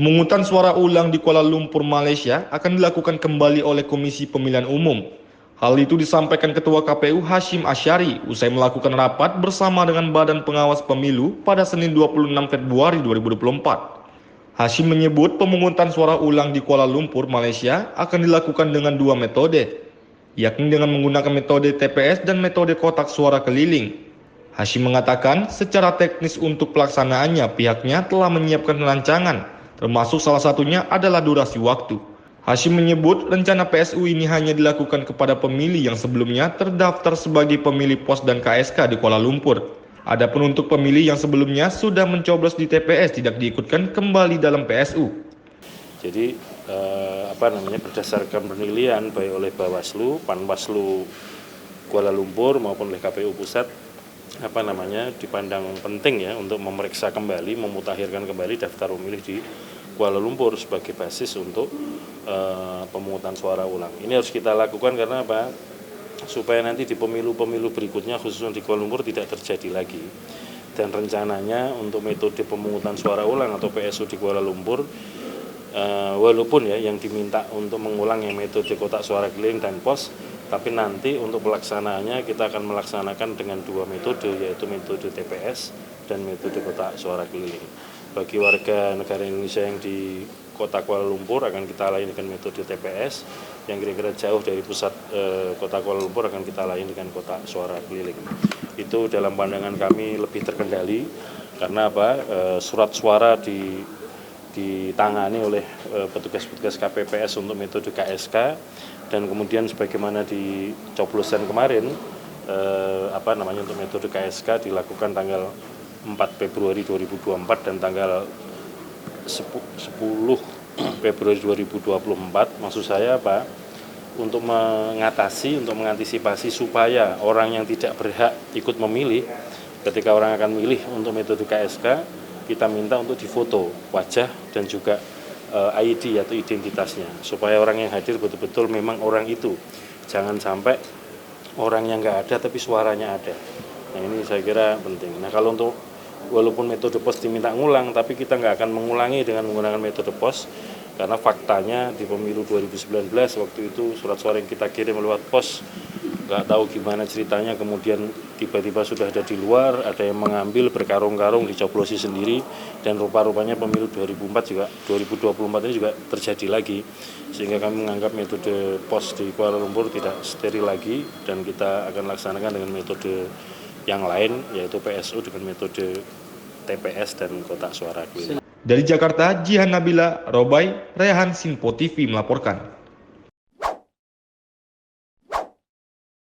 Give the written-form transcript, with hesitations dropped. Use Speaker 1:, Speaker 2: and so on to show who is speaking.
Speaker 1: Pemungutan suara ulang di Kuala Lumpur, Malaysia akan dilakukan kembali oleh Komisi Pemilihan Umum. Hal itu disampaikan Ketua KPU Hashim Asyari usai melakukan rapat bersama dengan Badan Pengawas Pemilu pada Senin 26 Februari 2024. Hashim menyebut pemungutan suara ulang di Kuala Lumpur, Malaysia akan dilakukan dengan dua metode, yakni dengan menggunakan metode TPS dan metode kotak suara keliling. Hashim mengatakan secara teknis untuk pelaksanaannya pihaknya telah menyiapkan rancangan, termasuk salah satunya adalah durasi waktu. Hashim menyebut rencana PSU ini hanya dilakukan kepada pemilih yang sebelumnya terdaftar sebagai pemilih pos dan KSK di Kuala Lumpur. Adapun untuk pemilih yang sebelumnya sudah mencoblos di TPS tidak diikutkan kembali dalam PSU.
Speaker 2: Jadi berdasarkan penilaian baik oleh Bawaslu, Panwaslu Kuala Lumpur maupun oleh KPU Pusat dipandang penting ya untuk memeriksa kembali, memutakhirkan kembali daftar pemilih di Kuala Lumpur sebagai basis untuk pemungutan suara ulang. Ini harus kita lakukan karena apa? Supaya nanti di pemilu-pemilu berikutnya khususnya di Kuala Lumpur tidak terjadi lagi. Dan rencananya untuk metode pemungutan suara ulang atau PSU di Kuala Lumpur, walaupun ya yang diminta untuk mengulang yang metode kotak suara keliling dan pos, tapi nanti untuk pelaksanaannya kita akan melaksanakan dengan dua metode, yaitu metode TPS dan metode kotak suara keliling. Bagi warga negara Indonesia yang di kota Kuala Lumpur akan kita layani dengan metode TPS, yang kira-kira jauh dari pusat kota Kuala Lumpur akan kita layani dengan kotak suara keliling. Itu dalam pandangan kami lebih terkendali, karena surat suara ditangani oleh petugas-petugas KPPS untuk metode KSK, dan kemudian sebagaimana di coblosan kemarin untuk metode KSK dilakukan tanggal 4 Februari 2024 dan tanggal 10 Februari 2024. Maksud saya untuk mengantisipasi supaya orang yang tidak berhak ikut memilih ketika orang akan milih untuk metode KSK, kita minta untuk difoto wajah dan juga ID atau identitasnya, supaya orang yang hadir betul-betul memang orang itu, jangan sampai orang yang nggak ada tapi suaranya ada. Nah ini saya kira penting. Nah kalau untuk walaupun metode pos diminta ngulang, tapi kita nggak akan mengulangi dengan menggunakan metode pos, karena faktanya di pemilu 2019 waktu itu surat suara yang kita kirim lewat pos nggak tahu gimana ceritanya, kemudian tiba-tiba sudah ada di luar, ada yang mengambil berkarung-karung dicoblosi sendiri, dan rupa-rupanya pemilu 2024 ini juga terjadi lagi, sehingga kami menganggap metode pos di Kuala Lumpur tidak steril lagi, dan kita akan laksanakan dengan metode yang lain, yaitu PSU dengan metode TPS dan kotak suara keliling.
Speaker 1: Dari Jakarta, Jihan Nabila, Robai, Rehan Sinpo TV melaporkan.